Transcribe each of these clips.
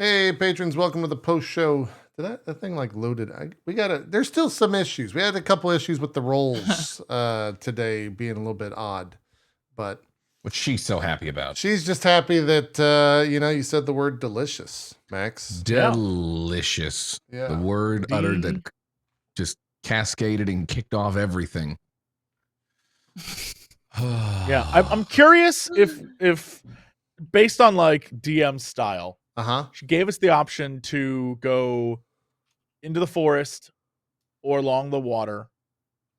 Hey, patrons, welcome to the post show. Did that thing like loaded? There's still some issues. We had a couple issues with the rolls today being a little bit odd, but What's she so happy about? she's just happy that you said the word delicious, Max. Delicious. Yeah. The word uttered that just cascaded and kicked off everything. Yeah, I'm curious if based on like DM style, she gave us the option to go into the forest or along the water,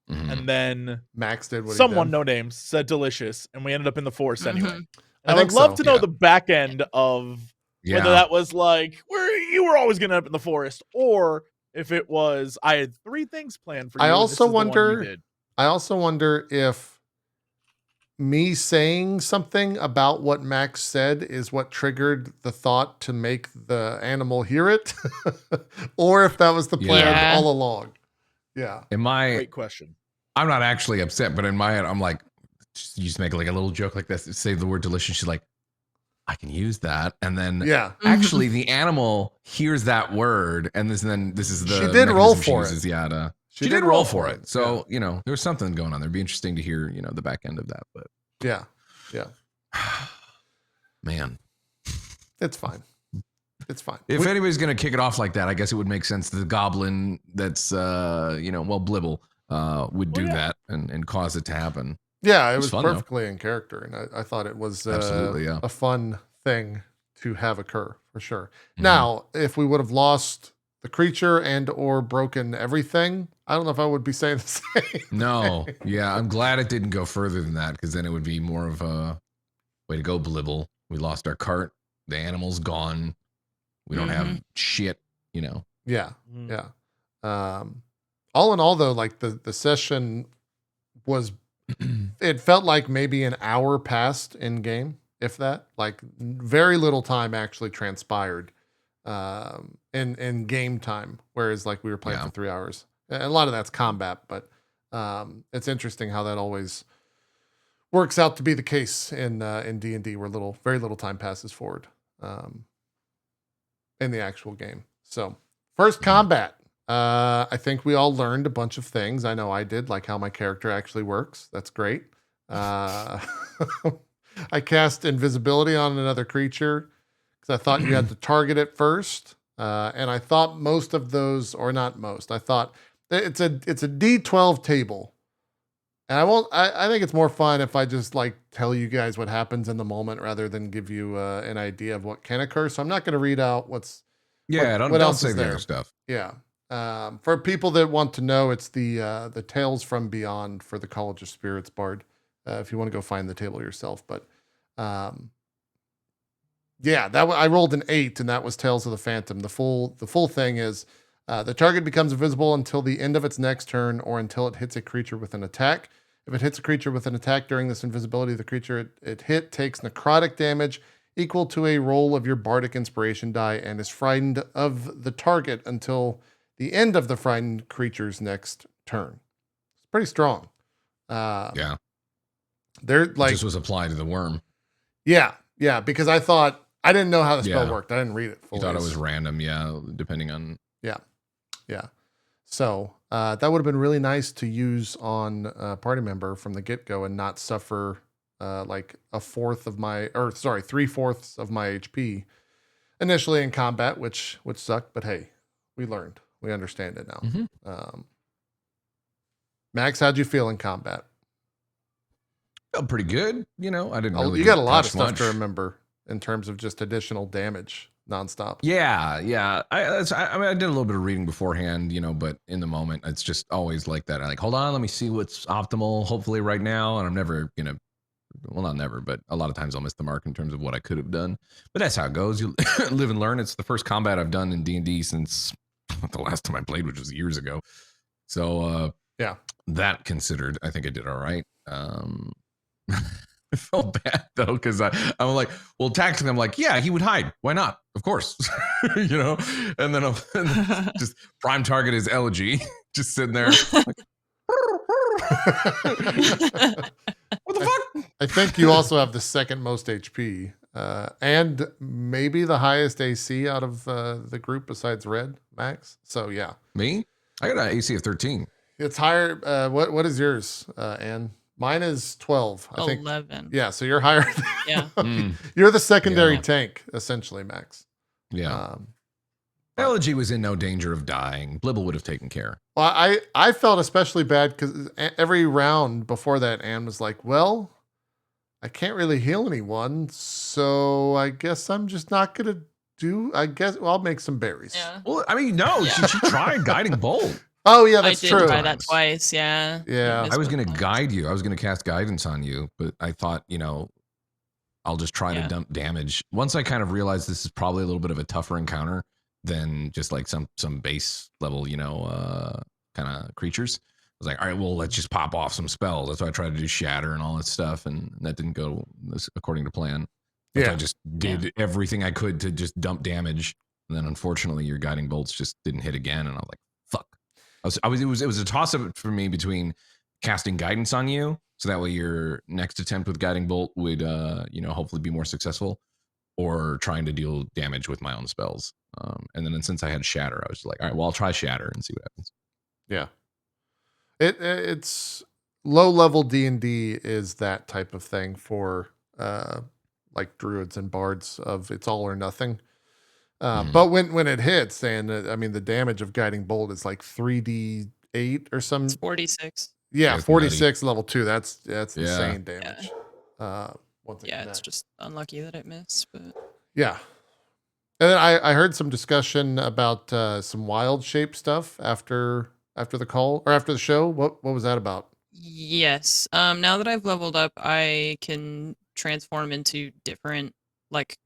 and then Max did what someone, he did. no names, said delicious, and we ended up in the forest anyway. I I think would love so. to know the back end of whether that was like where you were always gonna end up in the forest, or if it was I had 3 things planned for you. I and also this is the one you wonder. did. I also wonder if me saying something about what Max said is what triggered the thought to make the animal hear it, or if that was the plan all along. Yeah. Great question. I'm not actually upset, but in my head, I'm like, you just make like a little joke like this, say the word delicious. She's like, I can use that. And then actually the animal hears that word. And this is the, she did roll for it. She did roll for it. So, there was something going on there. It'd be interesting to hear, the back end of that, but yeah. Man, it's fine. It's fine. If anybody's going to kick it off like that, I guess it would make sense that the goblin that's, Blibble would do that and cause it to happen. Yeah, it was fun, perfectly in character. And I thought it was absolutely a fun thing to have occur for sure. Now, if we would have lost the creature and or broken everything, I don't know if I would be saying the same. No. Yeah, I'm glad it didn't go further than that, because then it would be more of a way to go, Blibble. We lost our cart. The animal's gone. We don't have shit, Yeah. All in all, though, like the session was, it felt like maybe an hour passed in game, if that. Like very little time actually transpired in game time, whereas like we were playing for 3 hours. And a lot of that's combat, but it's interesting how that always works out to be the case in D&D, where very little time passes forward in the actual game. So first combat, I think we all learned a bunch of things. I know I did, like how my character actually works. That's great. I cast invisibility on another creature because I thought you had to target it first. And I thought most of those, or not most, I thought it's a D12 table. And I think it's more fun if I just like tell you guys what happens in the moment rather than give you an idea of what can occur. So I'm not going to read out what else say is the there. other stuff. Yeah. For people that want to know, it's the Tales from Beyond for the College of Spirits Bard. If you want to go find the table yourself, but I rolled an 8, and that was Tales of the Phantom. The full thing is the target becomes invisible until the end of its next turn, or until it hits a creature with an attack. If it hits a creature with an attack during this invisibility, the creature it hit takes necrotic damage equal to a roll of your bardic inspiration die and is frightened of the target until the end of the frightened creature's next turn. It's pretty strong. They're like, this was applied to the worm. Yeah, because I didn't know how the spell worked. I didn't read it fully. You thought it was random, depending on. Yeah. So that would have been really nice to use on a party member from the get-go and not suffer like 3/4 of my HP initially in combat, which sucked. But hey, we learned. We understand it now. Max, how'd you feel in combat? Felt pretty good. I didn't really. You got a lot of stuff to remember in terms of just additional damage nonstop. Yeah. I did a little bit of reading beforehand, but in the moment, it's just always like that. I like, hold on, let me see what's optimal, hopefully right now. And I'm never well, not never, but a lot of times I'll miss the mark in terms of what I could have done. But that's how it goes. You live and learn. It's the first combat I've done in D&D since the last time I played, which was years ago. So that considered, I think I did all right. I felt bad though, because I'm like, well, tactically, I'm like, yeah, he would hide. Why not? Of course, And then just prime target is Elegy, just sitting there. Like, what the fuck? I think you also have the second most HP And maybe the highest AC out of the group besides Red, Max. So yeah, Me? I got an AC of 13. it's higher. What is yours, Anne? Mine is 12. I think. 11. Yeah, so you're higher. Yeah. You're the secondary Yeah. tank, essentially, Max. Yeah. Elegy was in no danger of dying. Blibble would have taken care. Well, I felt especially bad because every round before that, Anne was like, well, I can't really heal anyone, so I guess I'm just not going to do, I'll make some berries. Yeah. Well, I mean, no, she tried guiding bolt. Oh, yeah, that's I did true. try that twice. Yeah. Yeah. I was going to once. guide you. I was going to cast guidance on you, but I thought, I'll just try to dump damage. Once I kind of realized this is probably a little bit of a tougher encounter than just like some base level, kind of creatures. I was like, all right, well, let's just pop off some spells. That's why I tried to do shatter and all that stuff, and that didn't go according to plan. So I just did everything I could to just dump damage, and then unfortunately, your guiding bolts just didn't hit again, and I was like, fuck. It was a toss up for me between casting guidance on you, so that way your next attempt with guiding bolt would, hopefully be more successful, or trying to deal damage with my own spells. And then since I had shatter, I was like, all right, well, I'll try shatter and see what happens. Yeah. It's low level D&D is that type of thing for like druids and bards of it's all or nothing. But when it hits, and the damage of guiding bolt is like 3d8 or some. It's 46. Yeah, That's 46 level 2. That's insane Yeah. damage. Once it Yeah, it's connects. just unlucky that it missed, but Yeah. And then I heard some discussion about some wild shape stuff after the call or after the show. What was that about? yes. Now that I've leveled up, I can transform into different, like,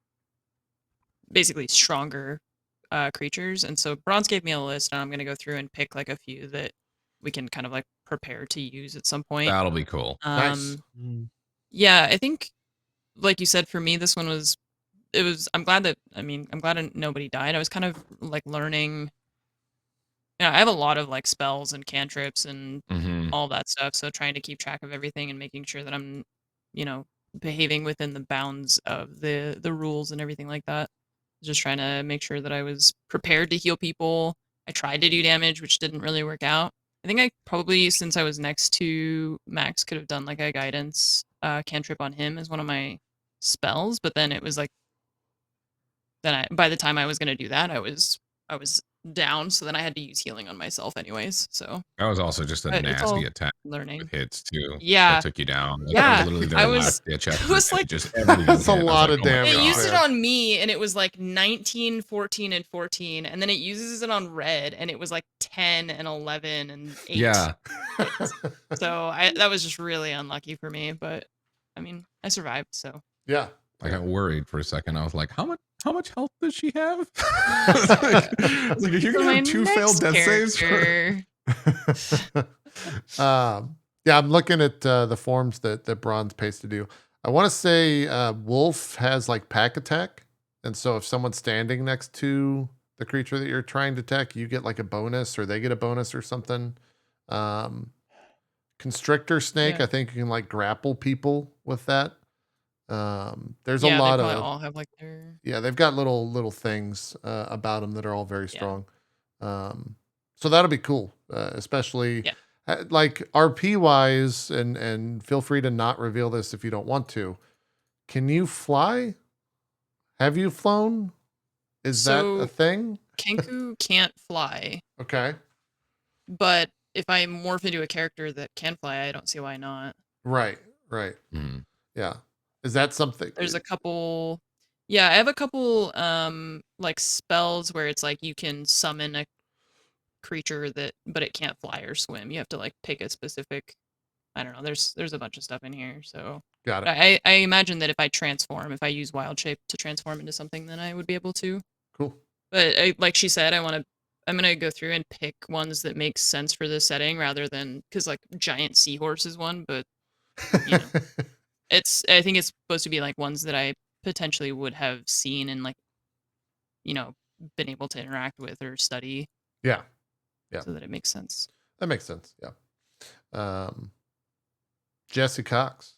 basically stronger creatures. And so Bronze gave me a list, and I'm gonna go through and pick like a few that we can kind of like prepare to use at some point. That'll be cool. Nice. Yeah, I think, like you said, for me, this one was. I'm glad nobody died. I was kind of like learning. Yeah, I have a lot of like spells and cantrips and all that stuff. So trying to keep track of everything and making sure that I'm, behaving within the bounds of the rules and everything like that. Just trying to make sure that I was prepared to heal people. I tried to do damage, which didn't really work out. I think I probably, since I was next to Max, could have done like a guidance cantrip on him as one of my spells, but then it was like, by the time I was gonna do that, I was down, so then I had to use healing on myself anyways. So That was also just a it's nasty all attack learning. with hits too. Yeah. That took you down. Yeah. Literally their I last was- ditch it effort, was and like- just everything That's a hit. I was lot like, of oh my damage. It God. used it Yeah. on me, and it was like 19, 14, and 14, and then it uses it on Red, and it was like 10 and 11 and 8. Yeah. So that was just really unlucky for me, but I mean, I survived. So Yeah. I got worried for a second. I was like, how much health does she have? I was like, are you So gonna my have 2 failed next death saves? character- Yeah, I'm looking at the forms that Bronze pasted you. I want to say Wolf has like pack attack, and so if someone's standing next to the creature that you're trying to attack, you get like a bonus, or they get a bonus, or something. Constrictor Snake, Yeah. I think you can like grapple people with that. There's yeah, a lot they probably of all have like their yeah, they've got little things about them that are all very Yeah. strong. So that'll be cool, especially Yeah. like RP wise, and feel free to not reveal this if you don't want to. Can you fly? Have you flown? Is that a So- thing? Kenku can't fly, Okay, but if I morph into a character that can fly, I don't see why not. right. Mhm. Yeah, is that something? There's a couple. Yeah, I have a couple like spells where it's like you can summon a creature but it can't fly or swim. You have to like pick a specific. I don't know. There's a bunch of stuff in here. So Got it. I imagine that if I use wild shape to transform into something, then I would be able to. Cool. But like she said, I'm gonna go through and pick ones that make sense for this setting rather than because like giant seahorse is one, but you know. I think it's supposed to be like ones that I potentially would have seen and like, been able to interact with or study Yeah, Yeah. so that it makes sense. that makes sense. Yeah. Jesse Cox.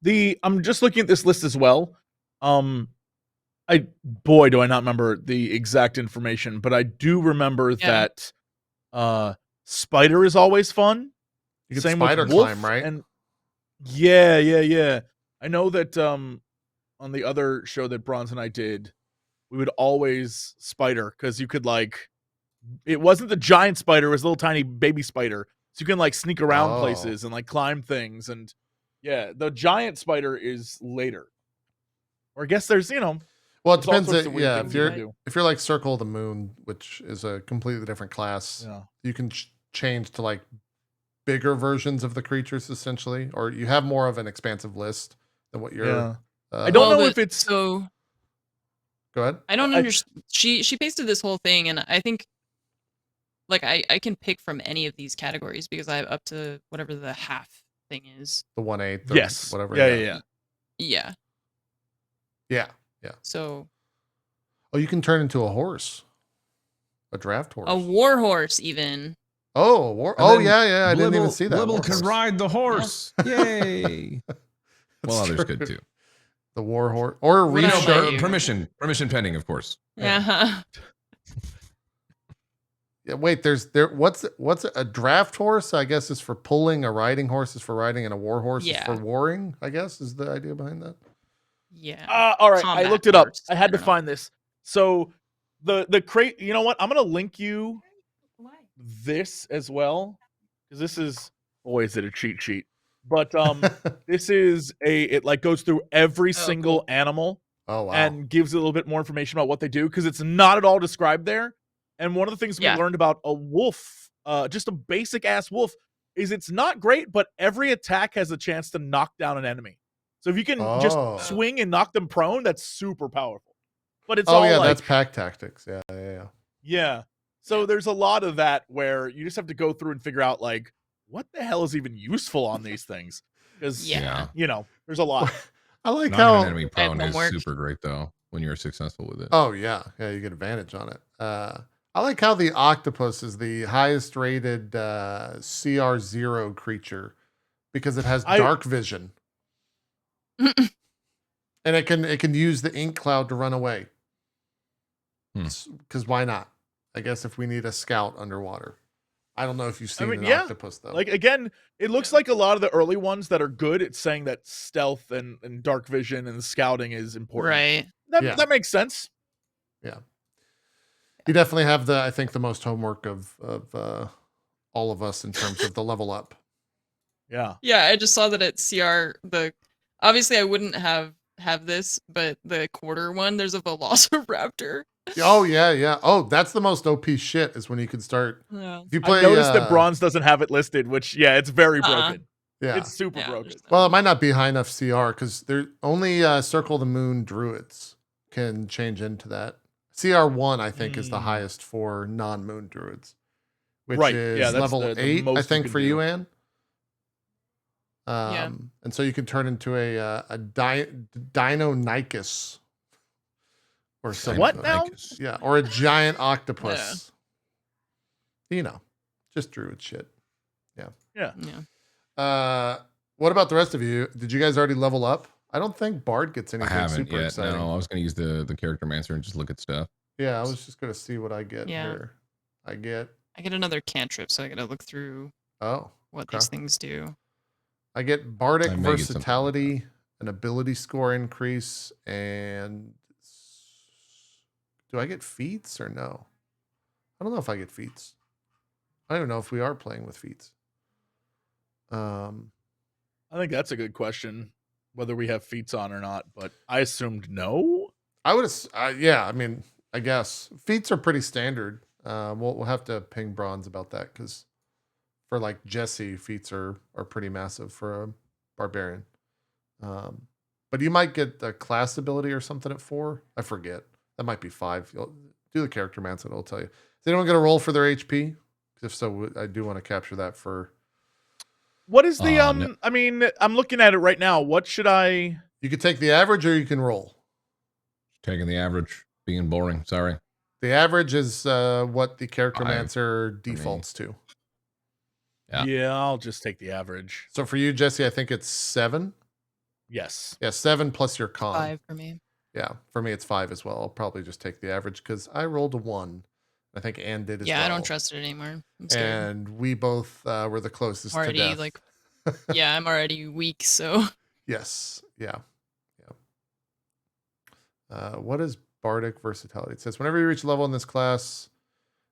I'm just looking at this list as well. Boy, do I not remember the exact information, but I do remember that spider is always fun. You can Same spider with wolf, climb, right? and yeah. I know that on the other show that Bronze and I did, we would always spider because you could like, it wasn't the giant spider, it was a little tiny baby spider, so you can like sneak around Oh. places and like climb things, and yeah, the giant spider is later. Or I guess there's Well, it there's all depends. sorts of weird Yeah, things if you you're can do. if you're like Circle of the Moon, which is a completely different class, Yeah. you can change to like bigger versions of the creatures essentially, or you have more of an expansive list than what you're. Yeah. I don't know Well, if it's so. Go ahead. I don't I- understand. She pasted this whole thing, and I think, like, I can pick from any of these categories because I have up to whatever the half thing is. The 1/8. yes, Whatever. Yeah. Yeah. Yeah. So Oh, you can turn into a horse, a draft horse. a war horse, even. Oh, a war. And Oh, then yeah. I didn't even Blibble- see that. Blibble war can horse. ride the horse. Yay! That's Well, others could true. too. The war horse or a What reef about shark. you? Permission pending, of course. Yeah. Yeah. Yeah, wait, what's a draft horse? I guess is for pulling, a riding horse is for riding, and a war horse is for Yeah. warring, I guess is the idea behind that. Yeah. All right, I Combat looked it up. horse. I had I to don't know. find this. So the crate, you know what? I'm gonna link you this as well, because this is, boy, is it a cheat sheet. But this is it like goes through every single animal Oh wow. and gives a little bit more information about what they do, because it's not at all described there. And one of the things Yeah. we learned about a wolf, just a basic ass wolf, is it's not great, but every attack has a chance to knock down an enemy. So if you can Oh. just swing and knock them prone, that's super powerful. But it's Oh all yeah, like, that's pack tactics. Yeah. yeah. So there's a lot of that where you just have to go through and figure out like, what the hell is even useful on these things? Because Yeah. there's a lot. I like Knocking how. an enemy prone is homework. super great though when you're successful with it. Oh yeah, you get advantage on it. I like how the octopus is the highest rated CR0 creature because it has dark vision, and it can use the ink cloud to run away. Because why not? I guess if we need a scout underwater. I don't know if you've seen an octopus though. Like again, it looks like a lot of the early ones that are good. It's saying that stealth and dark vision and scouting is important. Right. That makes sense. You definitely have I think the most homework of all of us in terms of the level up. Yeah. Yeah, I just saw that at CR obviously I wouldn't have this, but the quarter one, there's a Velociraptor. Oh yeah. Oh, that's the most OP shit is when you can start. Yeah. If you play, I noticed that Bronze doesn't have it listed, which it's very broken. Yeah, It's super Yeah, broken. there's that. well, it might not be high enough CR because there only Circle of the Moon druids can change into that. CR1, I think, is the highest for non-moon druids, which Right, is yeah, that's level the 8, most I you think, can for do. you, Anne. Yeah. And so you can turn into a Deinonychus or something. What now? Yeah, or a giant octopus. You know, just druid shit. Yeah. What about the rest of you? Did you guys already level up? I don't think Bard gets I anything haven't super yet. exciting. No, I was going to use the character mancer and just look at stuff. Yeah, I was just gonna see what I get Yeah. here. I get another cantrip, so I gotta look through what okay. these things do. I get bardic I may get something like versatility, an ability score increase, and do I get feats or no? I don't know if I get feats. I don't know if we are playing with feats. I think that's a good question, whether we have feats on or not, but I assumed no. I would, yeah. I mean, I guess feats are pretty standard. We'll have to ping Bronze about that because for like Jesse, feats are pretty massive for a barbarian. But you might get a class ability or something at 4. I forget. That might be 5. You'll do the character mancer, and it'll tell you. Is anyone going to roll for their HP? If so, I do want to capture that for. What is the no. I mean, I'm looking at it right now. What should I? You could take the average or you can roll. Taking the average, being boring. Sorry. The average is what the character 5 mancer for me. defaults to. Yeah. I'll just take the average. So for you, Jesse, I think it's 7. Yes. Yeah, 7 plus your con. 5 for me. Yeah, for me it's 5 as well. I'll probably just take the average because I rolled a 1. I think Anne did as well. Yeah, I don't trust it anymore. I'm scared. And we both were the closest to Already, death. like, yeah, I'm already weak, so. Yes. Yeah. What is Bardic versatility? It says whenever you reach a level in this class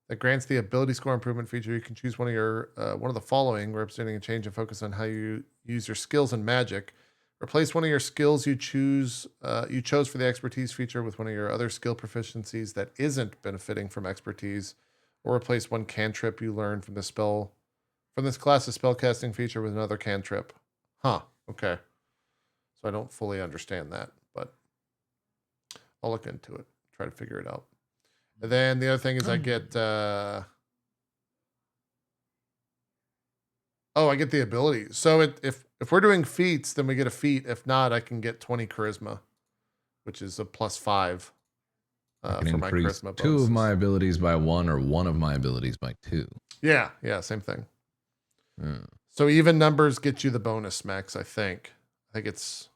that grants the ability score improvement feature, you can choose one of the following, representing a change in focus on how you use your skills and magic. Replace one of your skills you chose for the expertise feature with one of your other skill proficiencies that isn't benefiting from expertise, or replace one cantrip you learn from this class's spellcasting feature with another cantrip. Huh. Okay. So I don't fully understand that, but I'll look into it, try to figure it out. And then the other thing is I get I get the ability. So if we're doing feats, then we get a feat. If not, I can get 20 charisma, which is a +5 I can for my increase charisma 2 of bonuses. my abilities by 1 or 1 of my abilities by 2. Yeah, same thing. So even numbers get you the bonus, Max, I think. I think it's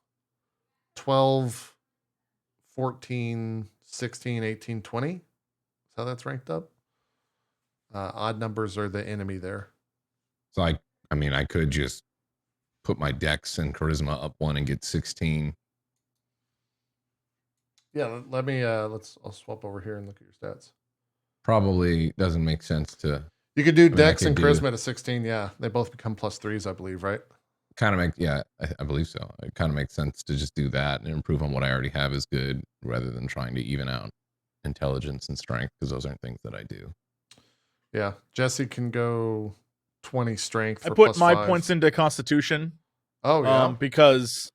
12, 14, 16, 18, 20. Is how that's ranked up. Odd numbers are the enemy there. So I mean, I could just put my dex and charisma up 1 and get 16. Yeah, let me I'll swap over here and look at your stats. Probably doesn't make sense to. You could do I mean, dex and charisma to 16. Yeah, they both become +3s, I believe, right? Kind of I believe so. It kind of makes sense to just do that and improve on what I already have is good, rather than trying to even out intelligence and strength, because those aren't things that I do. Yeah, Jesse can go 20 strength. I For put my +5. points into Constitution. Oh yeah, because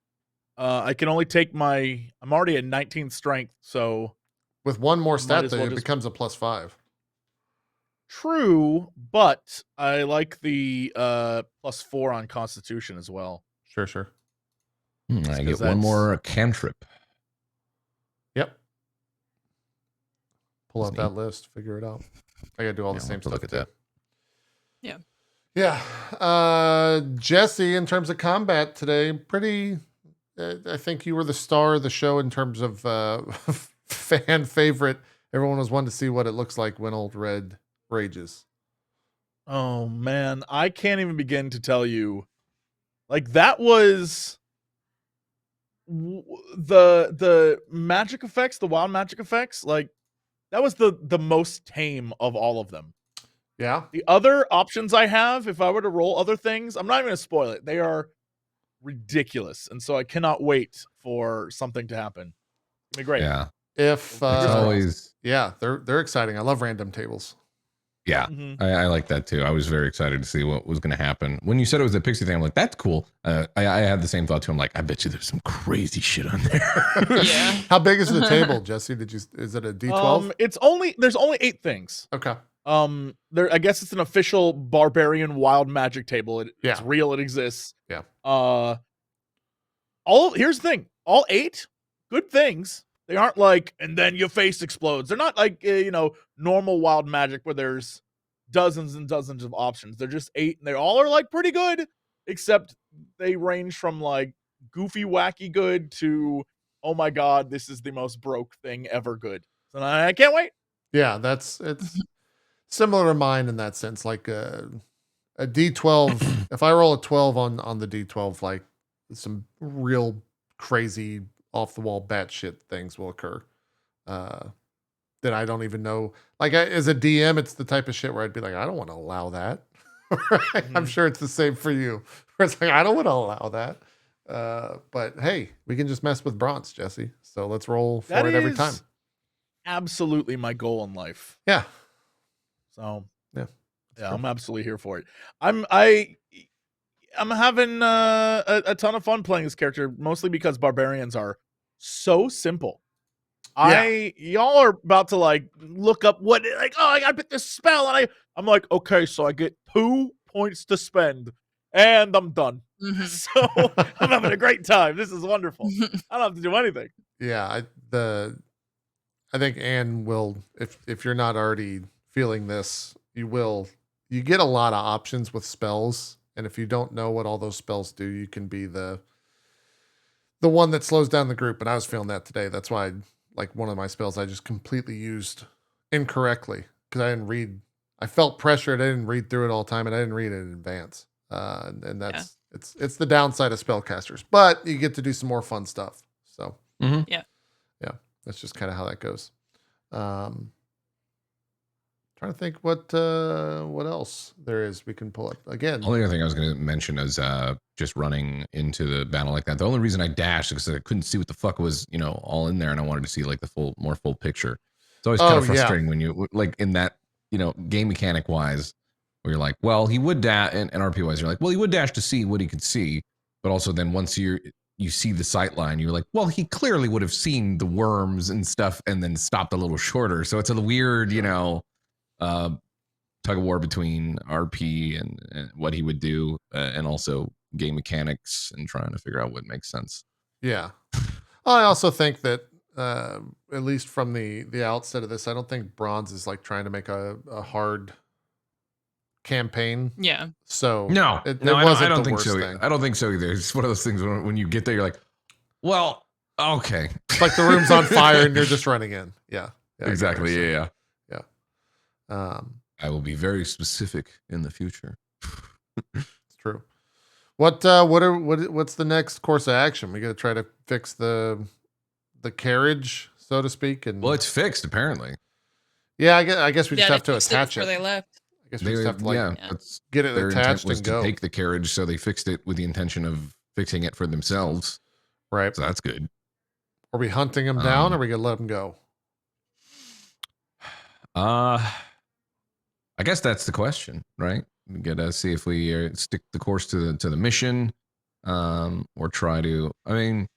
I can only take I'm already at 19 strength, so with one more stat, as though, well it just- becomes a +5. true, but I like the +4 on Constitution as well. Sure. I get one more cantrip. Yep. Pull That's out that list, figure it out. I gotta do all the I'll same have to stuff look at too. that. Yeah. Jesse, in terms of combat today, pretty. I think you were the star of the show in terms of fan favorite. Everyone was wanting to see what it looks like when Old Red rages. Oh man, I can't even begin to tell you. Like that was the magic effects, the wild magic effects, like that was the most tame of all of them. Yeah. The other options I have, if I were to roll other things, I'm not even gonna spoil it. They are ridiculous, and so I cannot wait for something to happen. It's gonna be great. Yeah. If It's always. yeah, they're exciting. I love random tables. Yeah, I like that too. I was very excited to see what was going to happen. When you said it was a Pixie thing, I'm like, that's cool. I had the same thought too. I'm like, I bet you there's some crazy shit on there. Yeah. How big is the table, Jesse? Is it a D12? There's only 8 things. Okay. I guess it's an official barbarian wild magic table. It's real, it exists. Yeah. Here's the thing. All 8 good things. They aren't like, and then your face explodes. They're not like, normal wild magic where there's dozens and dozens of options. They're just 8 and they all are like pretty good, except they range from like goofy, wacky good to, oh my God, this is the most broke thing ever good. So I can't wait. Yeah, it's similar to mine in that sense. Like a D12, if I roll a 12 on the D12, like some real crazy off the wall batshit things will occur that I don't even know. Like as a DM, it's the type of shit where I'd be like, I don't want to allow that. I'm sure it's the same for you. Where it's like, I don't want to allow that. But hey, we can just mess with bronze, Jesse. So let's roll for it every time. Absolutely my goal in life. Yeah. So yeah, I'm absolutely here for it. I'm having a ton of fun playing this character, mostly because barbarians are so simple. Yeah. Y'all are about to like look up I gotta pick this spell, and I'm like, okay, so I get 2 points to spend, and I'm done. So I'm having a great time. This is wonderful. I don't have to do anything. Yeah, I think Anne will, if you're not already feeling this, you will. You get a lot of options with spells, and if you don't know what all those spells do, you can be the the one that slows down the group, and I was feeling that today. That's why, like, one of my spells I just completely used incorrectly because I didn't read. I felt pressured. I didn't read through it all the time, and I didn't read it in advance. And that's it's the downside of spellcasters, but you get to do some more fun stuff. So Yeah. that's just kind of how that goes. Trying to think what else there is we can pull up again. Only other thing I was going to mention is just running into the battle like that. The only reason I dashed is because I couldn't see what the fuck was, all in there, and I wanted to see like the more full picture. It's always kind of frustrating when you like in that, game mechanic wise, where you're like, well, he would dash, and RP wise, you're like, well, he would dash to see what he could see, but also then once you see the sight line, you're like, well, he clearly would have seen the worms and stuff, and then stopped a little shorter. So it's a weird, tug of war between RP and what he would do, and also game mechanics and trying to figure out what makes sense. Yeah. I also think that at least from the outset of this, I don't think Bronze is like trying to make a hard campaign. Yeah. So no, it I wasn't don't the think worst so. thing. I don't think so either. It's one of those things when you get there, you're like, well, okay. It's like the room's on fire and you're just running in. Yeah. Exactly. Yeah. I will be very specific in the future. It's true. What's the next course of action? We got to try to fix the carriage, so to speak, and well, it's fixed apparently. Yeah, I guess we just have to fixed attach before it. they left. I guess we just have to get it their attached intent was and to go. take the carriage, so they fixed it with the intention of fixing it for themselves. Right. So that's good. Are we hunting them down, or are we gonna let them go? I guess that's the question, right? We gotta see if we stick the course to the mission, or try to. I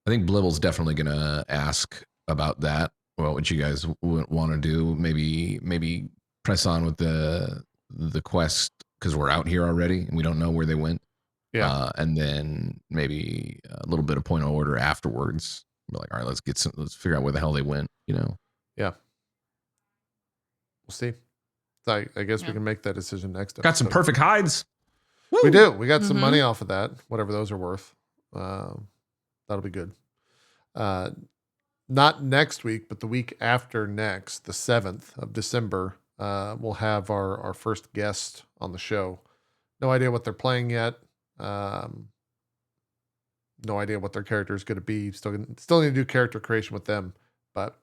think Blibble's definitely gonna ask about that. Well, what you guys want to do? Maybe press on with the quest because we're out here already and we don't know where they went. Yeah, and then maybe a little bit of point of order afterwards. Be like, all right, let's figure out where the hell they went. Yeah. We'll see. So I guess we can make that decision next. Got some perfect hides. Woo! We do. We got some money off of that, whatever those are worth. That'll be good. Not next week, but the week after next, the 7th of December, we'll have our first guest on the show. No idea what they're playing yet. No idea what their character is going to be. Still need to do character creation with them, but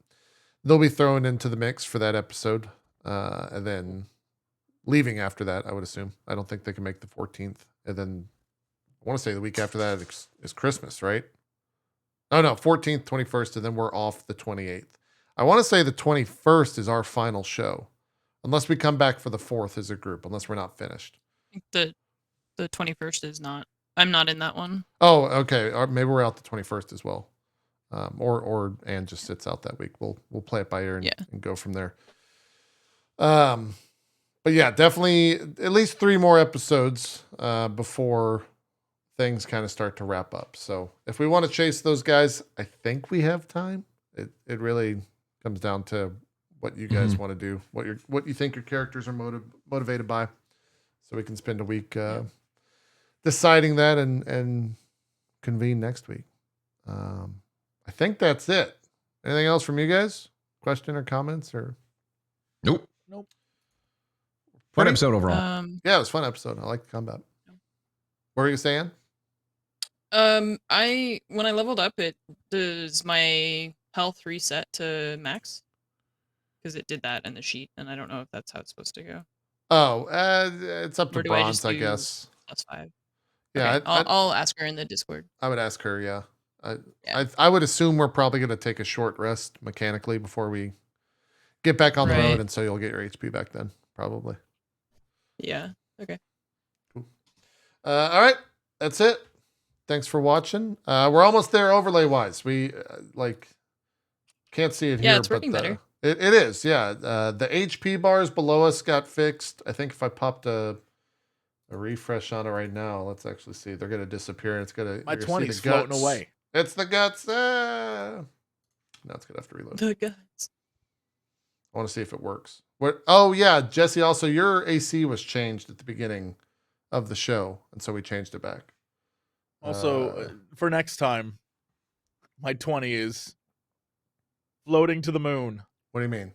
they'll be thrown into the mix for that episode. And then leaving after that, I would assume. I don't think they can make the 14th. And then I want to say the week after that is Christmas, right? Oh, no, 14th, 21st, and then we're off the 28th. I want to say the 21st is our final show, unless we come back for the 4th as a group, unless we're not finished. I think the 21st is not. I'm not in that one. Oh, okay. Or maybe we're out the 21st as well. Or Anne just sits out that week. We'll play it by ear and go from there. But yeah, definitely at least 3 more episodes before things kind of start to wrap up. So if we want to chase those guys, I think we have time. It really comes down to what you guys want to do, what you think your characters are motivated by. So we can spend a week deciding that and convene next week. I think that's it. Anything else from you guys? Question or comments or? Nope. Fun episode overall. Yeah, it was a fun episode. I like the combat. What were you saying? When I leveled up, does my health reset to max? Because it did that in the sheet, and I don't know if that's how it's supposed to go. Oh, it's up to Or do Bronze, I I guess. +5. Yeah, okay, I'll ask her in the Discord. I would ask her. Yeah, I would assume we're probably going to take a short rest mechanically before we get back on the road, and so you'll get your HP back then, probably. Yeah. Okay. Cool. All right, that's it. Thanks for watching. We're almost there overlay wise. We can't see it here. Yeah, it's working better. It is. Yeah. The HP bars below us got fixed. I think if I popped a refresh on it right now, let's actually see. They're gonna disappear. And it's gonna. My 20's floating away. It's the guts. Now it's gonna have to reload. The guts. I want to see if it works. Oh yeah, Jesse. Also, your AC was changed at the beginning of the show, and so we changed it back. Also, for next time, my 20 is floating to the moon. What do you mean?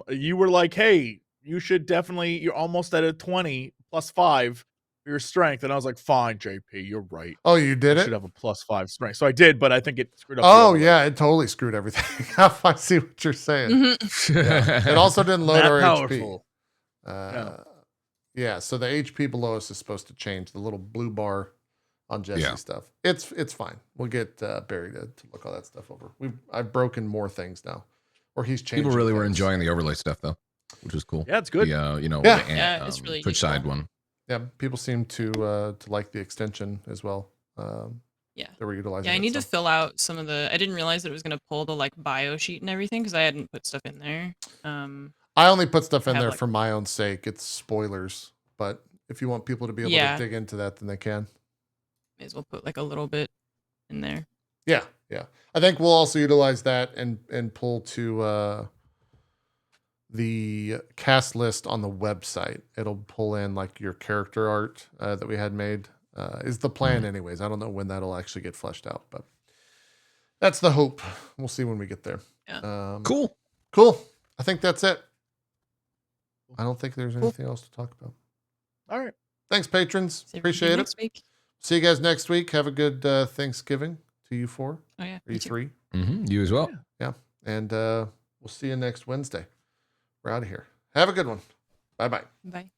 You were like, hey, you're almost at a 20 plus 5 for your strength. And I was like, fine, JP, you're right. Oh, you did I it? should have a plus 5 strength. So I did, but I think it screwed up. Oh, yeah, it totally screwed everything up. I see what you're saying. Mhm. Yeah. It also didn't load That our powerful. HP. Yeah, so the HP below us is supposed to change, the little blue bar on Jesse's stuff. It's fine. We'll get Barry to look all that stuff over. I've broken more things now. Or he's changing. People really were things. enjoying the overlay stuff though, which was cool. Yeah, it's good. The, Yeah, it's really Twitch side useful. one. Yeah, people seem to like the extension as well. Yeah. They were utilizing. Yeah, I it, need so. to fill out some of the. I didn't realize that it was going to pull the like bio sheet and everything because I hadn't put stuff in there. I only put stuff in have, there like- for my own sake. It's spoilers, but if you want people to be able Yeah. to dig into that, then they can. May as well put like a little bit in there. Yeah, yeah. I think we'll also utilize that and pull to the cast list on the website. It'll pull in like your character art that we had made. Is the plan, anyways. I don't know when that'll actually get fleshed out, but that's the hope. We'll see when we get there. Yeah. Cool. Cool. I think that's it. I don't think there's anything else to talk about. All right. Thanks, patrons. See everybody Appreciate it. next week. See you guys next week. Have a good Thanksgiving to you four, Oh yeah. or me you too. three. You as well. And we'll see you next Wednesday. We're out of here. Have a good one. Bye bye. Bye.